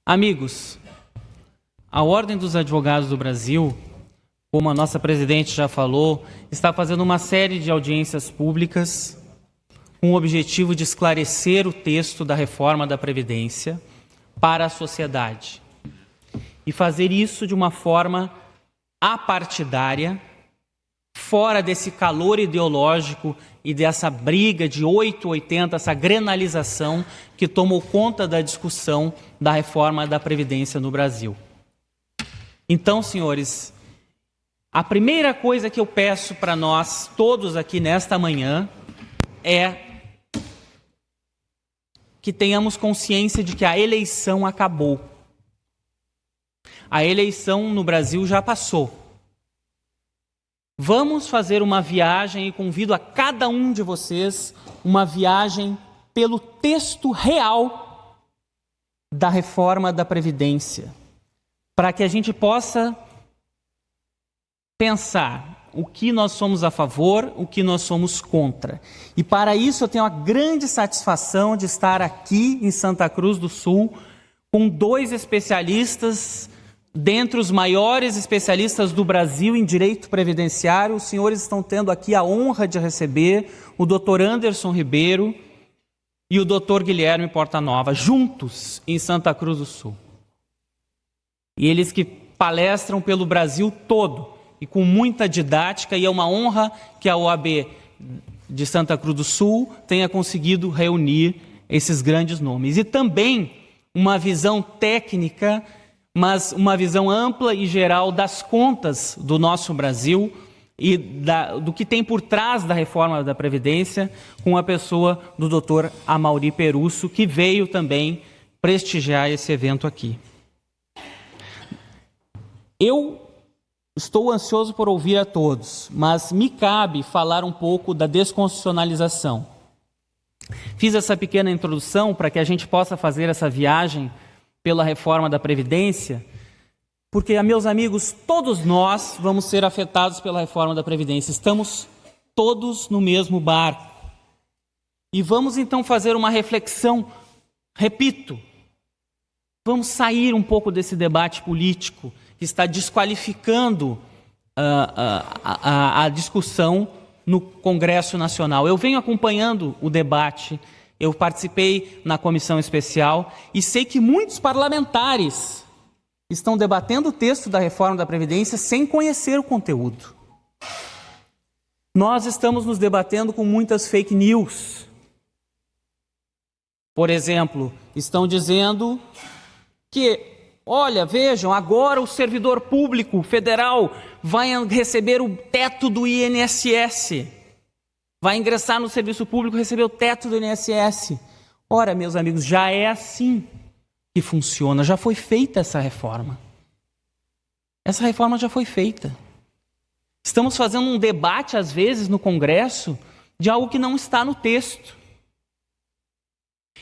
Amigos, a Ordem dos Advogados do Brasil, como a nossa presidente já falou, está fazendo uma série de audiências públicas com o objetivo de esclarecer o texto da reforma da Previdência para a sociedade e fazer isso de uma forma apartidária, fora desse calor ideológico e dessa briga de 880, essa grenalização que tomou conta da discussão da reforma da Previdência no Brasil. Então, senhores, a primeira coisa que eu peço para nós todos aqui nesta manhã é que tenhamos consciência de que a eleição acabou. A eleição no Brasil já passou. Vamos fazer uma viagem e convido a cada um de vocês uma viagem pelo texto real da reforma da Previdência, para que a gente possa pensar o que nós somos a favor, o que nós somos contra. E para isso eu tenho a grande satisfação de estar aqui em Santa Cruz do Sul com dois especialistas, dentre os maiores especialistas do Brasil em direito previdenciário. Os senhores estão tendo aqui a honra de receber o Dr. Anderson Ribeiro e o Dr. Guilherme Portanova, juntos em Santa Cruz do Sul. E eles que palestram pelo Brasil todo e com muita didática, e é uma honra que a OAB de Santa Cruz do Sul tenha conseguido reunir esses grandes nomes. E também uma visão técnica, mas uma visão ampla e geral das contas do nosso Brasil e do que tem por trás da reforma da Previdência, com a pessoa do Dr. Amaury Perusso, que veio também prestigiar esse evento aqui. Eu estou ansioso por ouvir a todos, mas me cabe falar um pouco da desconstitucionalização. Fiz essa pequena introdução para que a gente possa fazer essa viagem pela reforma da Previdência, porque, meus amigos, todos nós vamos ser afetados pela reforma da Previdência. Estamos todos no mesmo barco. E vamos então fazer uma reflexão, repito, vamos sair um pouco desse debate político que está desqualificando a discussão no Congresso Nacional. Eu venho acompanhando o debate. Eu participei na comissão especial e sei que muitos parlamentares estão debatendo o texto da reforma da Previdência sem conhecer o conteúdo. Nós estamos nos debatendo com muitas fake news. Por exemplo, estão dizendo que, olha, vejam, agora o servidor público federal vai receber o teto do INSS. Vai ingressar no serviço público e receber o teto do INSS. Ora, meus amigos, já é assim que funciona. Já foi feita essa reforma. Essa reforma já foi feita. Estamos fazendo um debate, às vezes, no Congresso, de algo que não está no texto.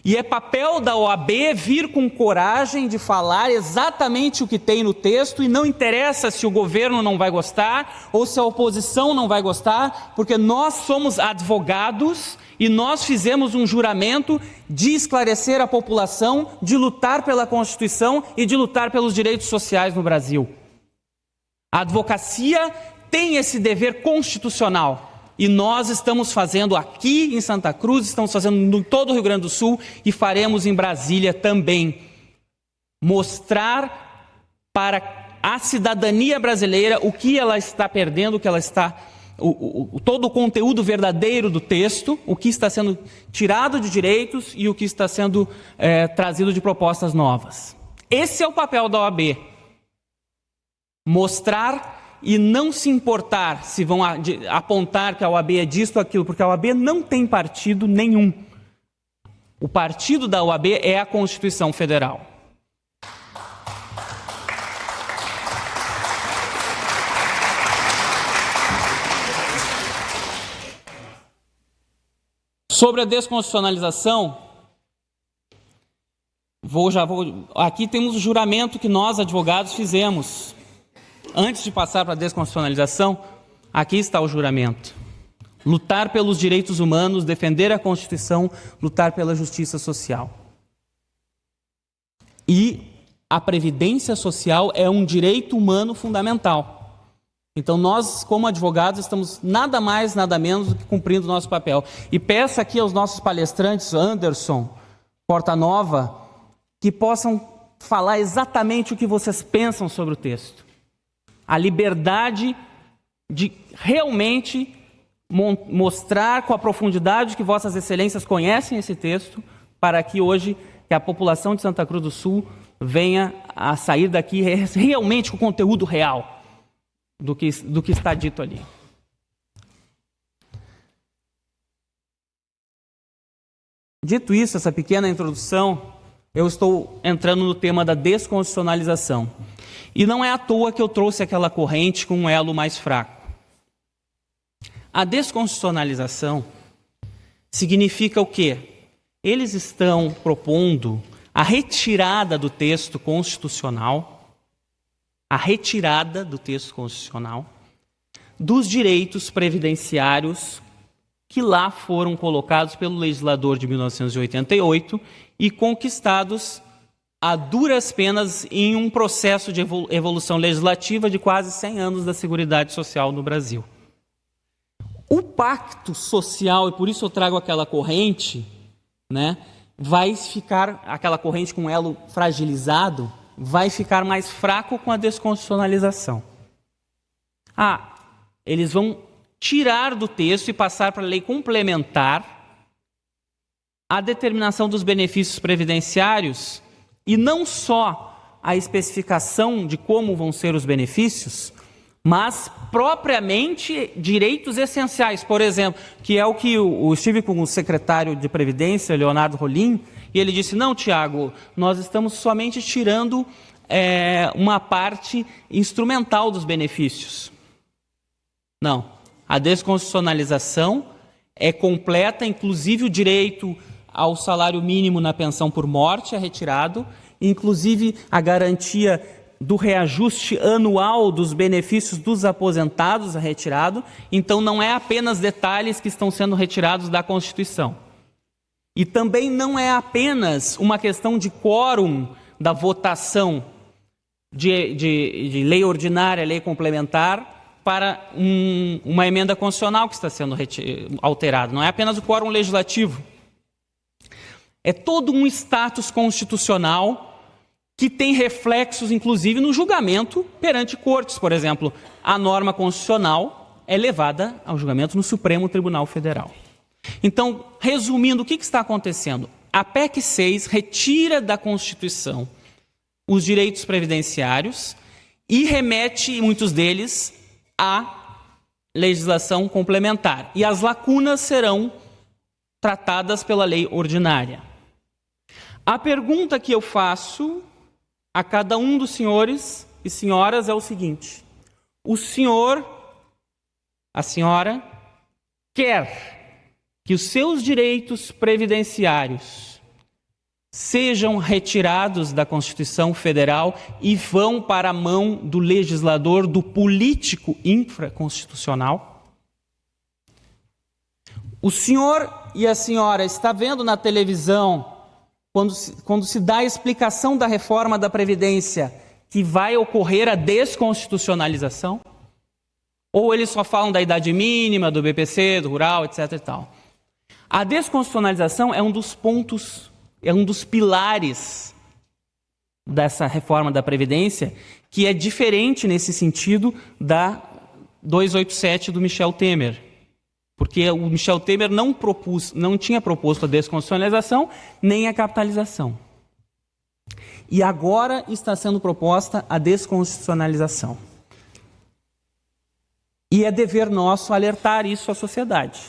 E é papel da OAB vir com coragem de falar exatamente o que tem no texto, e não interessa se o governo não vai gostar ou se a oposição não vai gostar, porque nós somos advogados e nós fizemos um juramento de esclarecer a população, de lutar pela Constituição e de lutar pelos direitos sociais no Brasil. A advocacia tem esse dever constitucional. E nós estamos fazendo aqui em Santa Cruz, estamos fazendo em todo o Rio Grande do Sul e faremos em Brasília também. Mostrar para a cidadania brasileira o que ela está perdendo, o que ela está, todo o conteúdo verdadeiro do texto, o que está sendo tirado de direitos e o que está sendo trazido de propostas novas. Esse é o papel da OAB. Mostrar e não se importar se vão apontar que a OAB é disto ou aquilo, porque a OAB não tem partido nenhum. O partido da OAB é a Constituição Federal. Sobre a desconstitucionalização, aqui temos o juramento que nós, advogados, fizemos. Antes de passar para a desconstitucionalização, aqui está o juramento. Lutar pelos direitos humanos, defender a Constituição, lutar pela justiça social. E a previdência social é um direito humano fundamental. Então nós, como advogados, estamos nada mais, nada menos do que cumprindo o nosso papel. E peço aqui aos nossos palestrantes, Anderson, Portanova, que possam falar exatamente o que vocês pensam sobre o texto. A liberdade de realmente mostrar com a profundidade que vossas excelências conhecem esse texto, para que hoje que a população de Santa Cruz do Sul venha a sair daqui realmente com o conteúdo real do que está dito ali. Dito isso, essa pequena introdução, eu estou entrando no tema da desconstitucionalização. E não é à toa que eu trouxe aquela corrente com um elo mais fraco. A desconstitucionalização significa o quê? Eles estão propondo a retirada do texto constitucional, dos direitos previdenciários que lá foram colocados pelo legislador de 1988 e conquistados a duras penas em um processo de evolução legislativa de quase 100 anos da Seguridade Social no Brasil. O pacto social, e por isso eu trago aquela corrente, vai ficar, aquela corrente com elo fragilizado, vai ficar mais fraco com a desconstitucionalização. Eles vão tirar do texto e passar para a lei complementar a determinação dos benefícios previdenciários e não só a especificação de como vão ser os benefícios, mas propriamente direitos essenciais. Por exemplo, que é o que eu estive com o secretário de Previdência, Leonardo Rolim, e ele disse, não, Tiago, nós estamos somente tirando uma parte instrumental dos benefícios. Não. A desconstitucionalização é completa, inclusive o direito ao salário mínimo na pensão por morte é retirado, inclusive a garantia do reajuste anual dos benefícios dos aposentados é retirado. Então não é apenas detalhes que estão sendo retirados da Constituição. E também não é apenas uma questão de quórum da votação de lei ordinária, lei complementar, para uma emenda constitucional que está sendo alterada. Não é apenas o quórum legislativo. É todo um status constitucional que tem reflexos, inclusive, no julgamento perante cortes. Por exemplo, a norma constitucional é levada ao julgamento no Supremo Tribunal Federal. Então, resumindo, o que está acontecendo? A PEC 6 retira da Constituição os direitos previdenciários e remete, muitos deles, à legislação complementar. E as lacunas serão tratadas pela lei ordinária. A pergunta que eu faço a cada um dos senhores e senhoras é o seguinte: o senhor, a senhora, quer que os seus direitos previdenciários sejam retirados da Constituição Federal e vão para a mão do legislador, do político infraconstitucional? O senhor e a senhora está vendo na televisão, quando se dá a explicação da reforma da Previdência, que vai ocorrer a desconstitucionalização? Ou eles só falam da idade mínima, do BPC, do rural, etc. e tal? A desconstitucionalização é um dos pontos, é um dos pilares dessa reforma da Previdência, que é diferente nesse sentido da 287 do Michel Temer. Porque o Michel Temer não tinha proposto a desconstitucionalização nem a capitalização. E agora está sendo proposta a desconstitucionalização. E é dever nosso alertar isso à sociedade.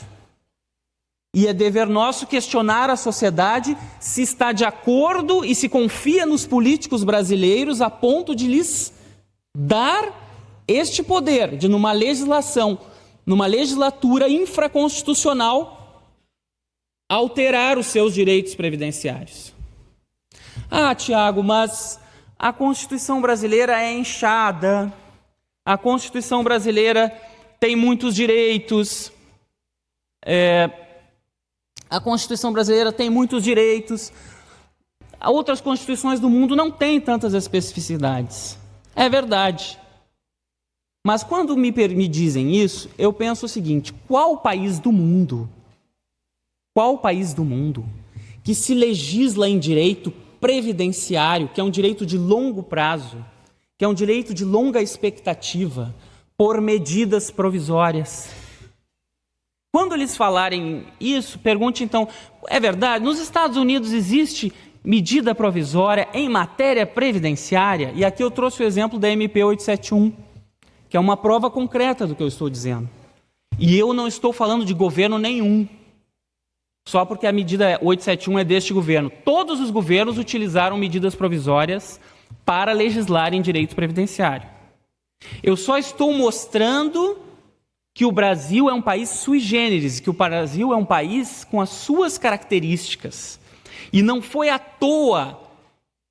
E é dever nosso questionar a sociedade se está de acordo e se confia nos políticos brasileiros a ponto de lhes dar este poder de, numa legislatura infraconstitucional, alterar os seus direitos previdenciários. Tiago, mas a Constituição brasileira é inchada, a Constituição brasileira tem muitos direitos, a Constituição brasileira tem muitos direitos. outras constituições do mundo não têm tantas especificidades. É verdade. Mas quando me dizem isso, eu penso o seguinte: qual país do mundo que se legisla em direito previdenciário, que é um direito de longo prazo, que é um direito de longa expectativa, por medidas provisórias? Quando eles falarem isso, pergunte então, é verdade? Nos Estados Unidos existe medida provisória em matéria previdenciária? E aqui eu trouxe o exemplo da MP 871, que é uma prova concreta do que eu estou dizendo. E eu não estou falando de governo nenhum, só porque a medida 871 é deste governo. Todos os governos utilizaram medidas provisórias para legislar em direito previdenciário. Eu só estou mostrando que o Brasil é um país sui generis, que o Brasil é um país com as suas características. E não foi à toa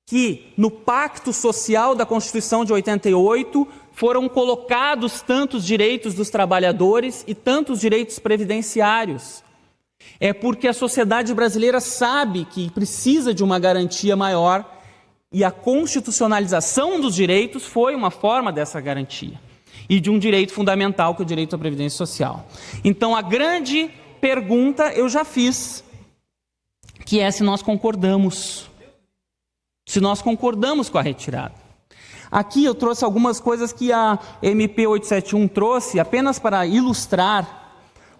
que no Pacto Social da Constituição de 88 foram colocados tantos direitos dos trabalhadores e tantos direitos previdenciários. É porque a sociedade brasileira sabe que precisa de uma garantia maior e a constitucionalização dos direitos foi uma forma dessa garantia. E de um direito fundamental, que é o direito à previdência social. Então, a grande pergunta eu já fiz, que é se nós concordamos. Se nós concordamos com a retirada. Aqui eu trouxe algumas coisas que a MP 871 trouxe, apenas para ilustrar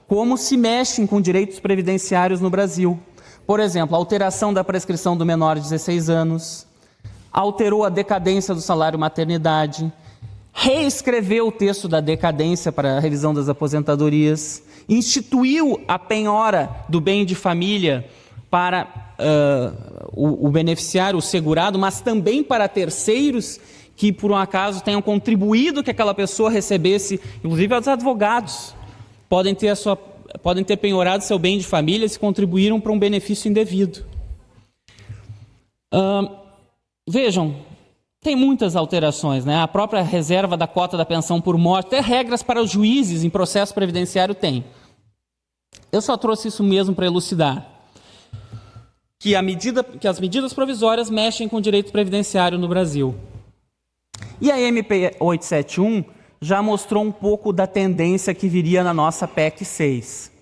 como se mexem com direitos previdenciários no Brasil. Por exemplo, a alteração da prescrição do menor de 16 anos, alterou a decadência do salário maternidade, reescreveu o texto da decadência para a revisão das aposentadorias, instituiu a penhora do bem de família para o beneficiário, o segurado, mas também para terceiros que, por um acaso, tenham contribuído que aquela pessoa recebesse, inclusive os advogados, podem ter penhorado seu bem de família se contribuíram para um benefício indevido. Vejam, tem muitas alterações, né? A própria reserva da cota da pensão por morte, até regras para os juízes em processo previdenciário tem. Eu só trouxe isso mesmo para elucidar. Que as medidas provisórias mexem com o direito previdenciário no Brasil. E a MP 871 já mostrou um pouco da tendência que viria na nossa PEC 6.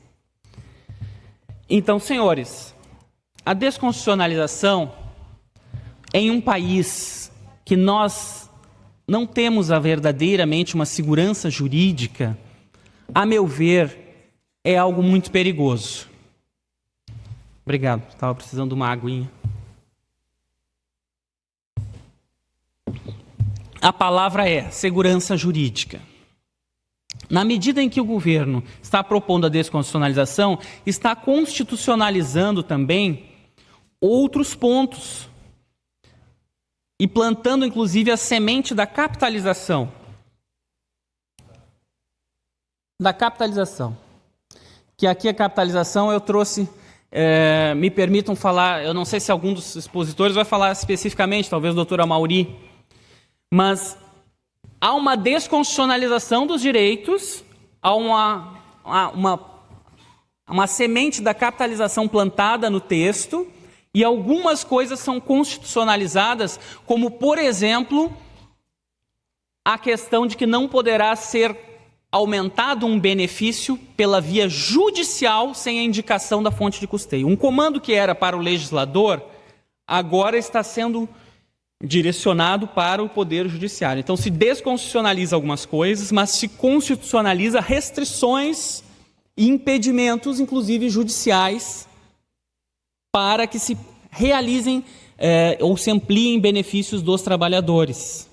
Então, senhores, a desconstitucionalização em um país que nós não temos verdadeiramente uma segurança jurídica, a meu ver, é algo muito perigoso. Obrigado, estava precisando de uma aguinha. A palavra é segurança jurídica. Na medida em que o governo está propondo a desconstitucionalização, está constitucionalizando também outros pontos e plantando, inclusive, a semente da capitalização. Que aqui a capitalização eu trouxe, me permitam falar, eu não sei se algum dos expositores vai falar especificamente, talvez o doutor Amauri, mas há uma desconstitucionalização dos direitos, há uma semente da capitalização plantada no texto, e algumas coisas são constitucionalizadas, como, por exemplo, a questão de que não poderá ser aumentado um benefício pela via judicial sem a indicação da fonte de custeio. Um comando que era para o legislador, agora está sendo direcionado para o Poder Judiciário. Então, se desconstitucionaliza algumas coisas, mas se constitucionaliza restrições e impedimentos, inclusive judiciais, para que se realizem ou se ampliem benefícios dos trabalhadores.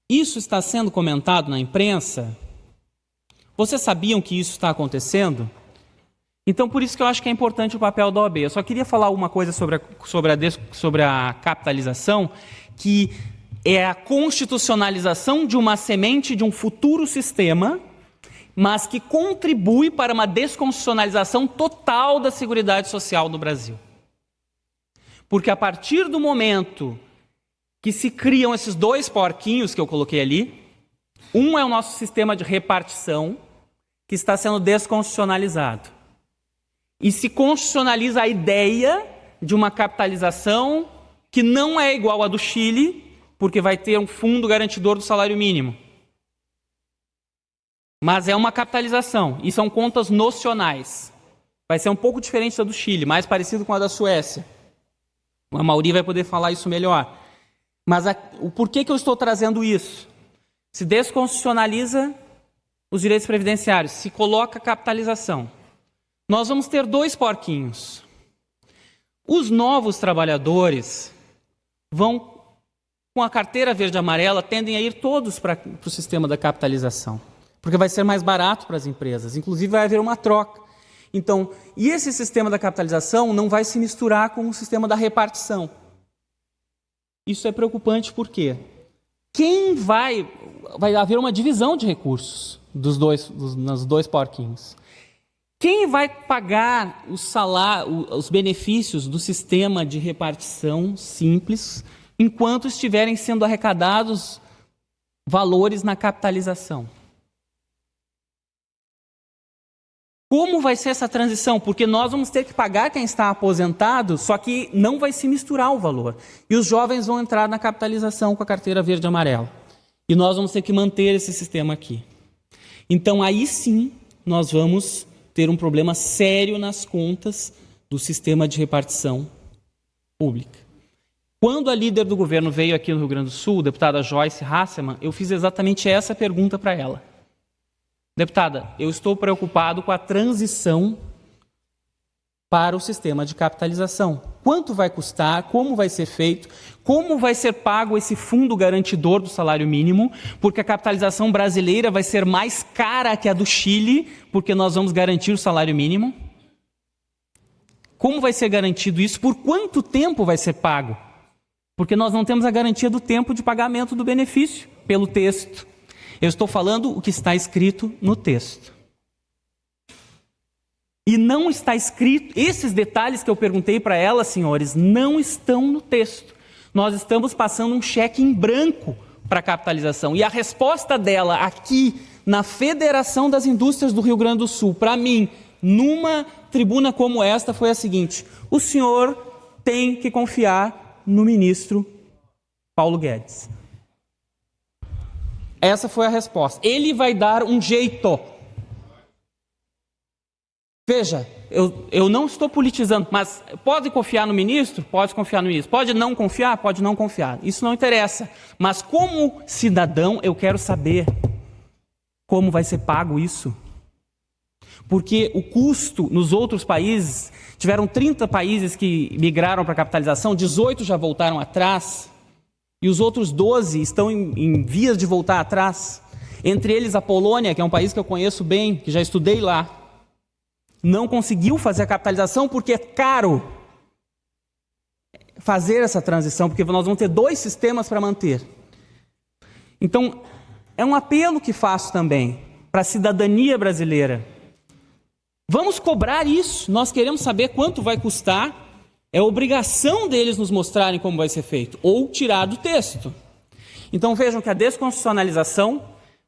Isso está sendo comentado na imprensa? Vocês sabiam que isso está acontecendo? Então, por isso que eu acho que é importante o papel da OAB. Eu só queria falar uma coisa sobre a capitalização, que é a constitucionalização de uma semente de um futuro sistema, mas que contribui para uma desconstitucionalização total da Seguridade Social no Brasil. Porque a partir do momento que se criam esses dois porquinhos que eu coloquei ali, um é o nosso sistema de repartição, que está sendo desconstitucionalizado. e se constitucionaliza a ideia de uma capitalização que não é igual à do Chile, porque vai ter um fundo garantidor do salário mínimo. Mas é uma capitalização, e são contas nocionais. Vai ser um pouco diferente da do Chile, mais parecido com a da Suécia. A Mauri vai poder falar isso melhor. Mas o porquê que eu estou trazendo isso? Se desconstitucionaliza os direitos previdenciários, se coloca capitalização. Nós vamos ter dois porquinhos. Os novos trabalhadores vão, com a carteira verde e amarela, tendem a ir todos para o sistema da capitalização, porque vai ser mais barato para as empresas. Inclusive vai haver uma troca. Então, e esse sistema da capitalização não vai se misturar com o sistema da repartição. Isso é preocupante porque vai haver uma divisão de recursos dos dois porquinhos. Quem vai pagar os benefícios do sistema de repartição simples enquanto estiverem sendo arrecadados valores na capitalização? Como vai ser essa transição? Porque nós vamos ter que pagar quem está aposentado, só que não vai se misturar o valor. E os jovens vão entrar na capitalização com a carteira verde e amarela. E nós vamos ter que manter esse sistema aqui. Então, aí sim, nós vamos ter um problema sério nas contas do sistema de repartição pública. Quando a líder do governo veio aqui no Rio Grande do Sul, a deputada Joyce Hasselmann, eu fiz exatamente essa pergunta para ela. Deputada, eu estou preocupado com a transição para o sistema de capitalização. Quanto vai custar? Como vai ser feito? Como vai ser pago esse fundo garantidor do salário mínimo? Porque a capitalização brasileira vai ser mais cara que a do Chile, porque nós vamos garantir o salário mínimo. Como vai ser garantido isso? Por quanto tempo vai ser pago? Porque nós não temos a garantia do tempo de pagamento do benefício pelo texto. Eu estou falando o que está escrito no texto. E não está escrito, esses detalhes que eu perguntei para ela, senhores, não estão no texto. Nós estamos passando um cheque em branco para a capitalização. E a resposta dela aqui na Federação das Indústrias do Rio Grande do Sul, para mim, numa tribuna como esta, foi a seguinte: o senhor tem que confiar no ministro Paulo Guedes. Essa foi a resposta. Ele vai dar um jeito. Veja, eu não estou politizando, mas pode confiar no ministro? Pode confiar no ministro. Pode não confiar? Pode não confiar. Isso não interessa. Mas como cidadão, eu quero saber como vai ser pago isso. Porque o custo nos outros países, tiveram 30 países que migraram para a capitalização, 18 já voltaram atrás. E os outros 12 estão em vias de voltar atrás. Entre eles a Polônia, que é um país que eu conheço bem, que já estudei lá. Não conseguiu fazer a capitalização porque é caro fazer essa transição, porque nós vamos ter dois sistemas para manter. Então, é um apelo que faço também para a cidadania brasileira. Vamos cobrar isso, nós queremos saber quanto vai custar. É obrigação deles nos mostrarem como vai ser feito, ou tirar do texto. Então vejam que a desconstitucionalização,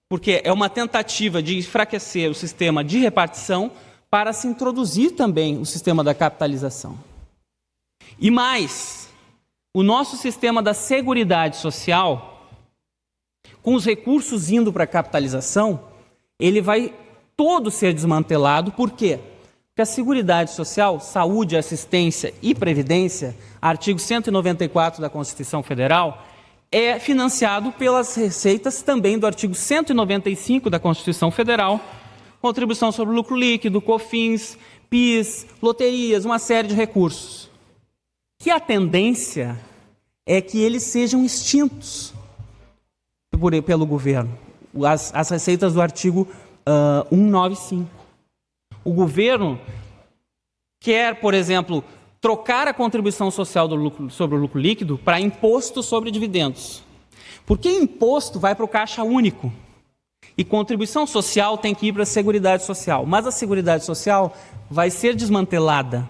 porque é uma tentativa de enfraquecer o sistema de repartição para se introduzir também o sistema da capitalização. E mais, o nosso sistema da Seguridade Social, com os recursos indo para a capitalização, ele vai todo ser desmantelado. Por quê? Porque a Seguridade Social, Saúde, Assistência e Previdência, artigo 194 da Constituição Federal, é financiado pelas receitas também do artigo 195 da Constituição Federal, contribuição sobre lucro líquido, COFINS, PIS, loterias, uma série de recursos. Que a tendência é que eles sejam extintos pelo governo, as receitas do artigo 195. O governo quer, por exemplo, trocar a contribuição social sobre o lucro líquido para imposto sobre dividendos. Porque imposto vai para o caixa único e contribuição social tem que ir para a Seguridade Social. Mas a Seguridade Social vai ser desmantelada.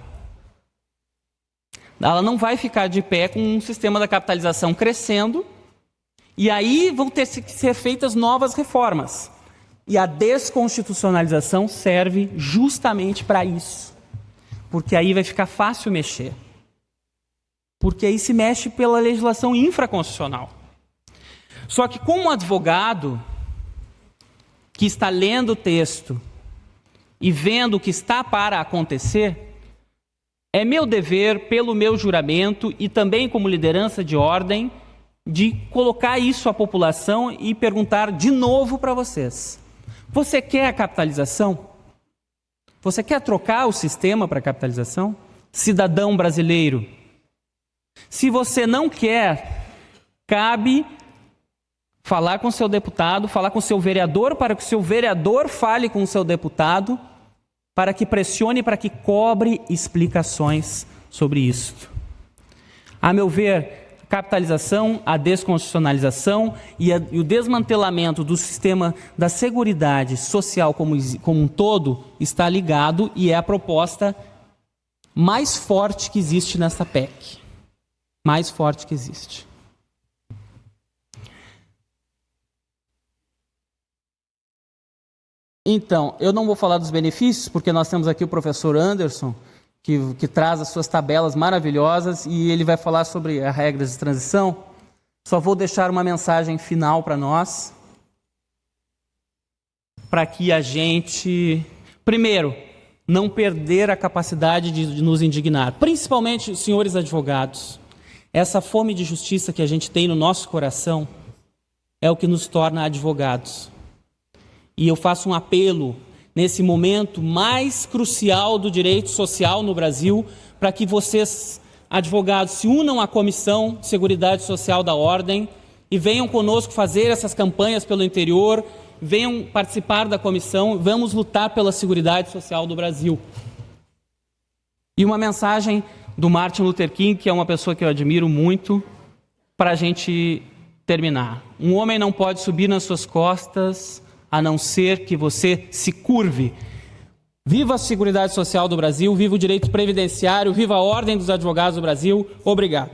Ela não vai ficar de pé com um sistema da capitalização crescendo e aí vão ter que ser feitas novas reformas. E a desconstitucionalização serve justamente para isso. porque aí vai ficar fácil mexer. Porque aí se mexe pela legislação infraconstitucional. Só que como advogado que está lendo o texto e vendo o que está para acontecer, é meu dever, pelo meu juramento e também como liderança de ordem, de colocar isso à população e perguntar de novo para vocês. Você quer a capitalização? Você quer trocar o sistema para capitalização? Cidadão brasileiro. Se você não quer, cabe falar com seu deputado, falar com seu vereador, para que o seu vereador fale com o seu deputado, para que pressione, para que cobre explicações sobre isso. A meu ver, a capitalização, a desconstitucionalização e o desmantelamento do sistema da Seguridade Social como um todo está ligado e é a proposta mais forte que existe nessa PEC. Mais forte que existe. Então, eu não vou falar dos benefícios, porque nós temos aqui o professor Anderson, que traz as suas tabelas maravilhosas e ele vai falar sobre as regras de transição. Só vou deixar uma mensagem final para nós, para que a gente, primeiro, não perder a capacidade de nos indignar, principalmente os senhores advogados. Essa fome de justiça que a gente tem no nosso coração é o que nos torna advogados. E eu faço um apelo nesse momento mais crucial do direito social no Brasil, para que vocês, advogados, se unam à Comissão de Seguridade Social da Ordem e venham conosco fazer essas campanhas pelo interior, venham participar da comissão, vamos lutar pela Seguridade Social do Brasil. E uma mensagem do Martin Luther King, que é uma pessoa que eu admiro muito, para a gente terminar. Um homem não pode subir nas suas costas a não ser que você se curve. Viva a Seguridade Social do Brasil, viva o direito previdenciário, viva a Ordem dos Advogados do Brasil. Obrigado.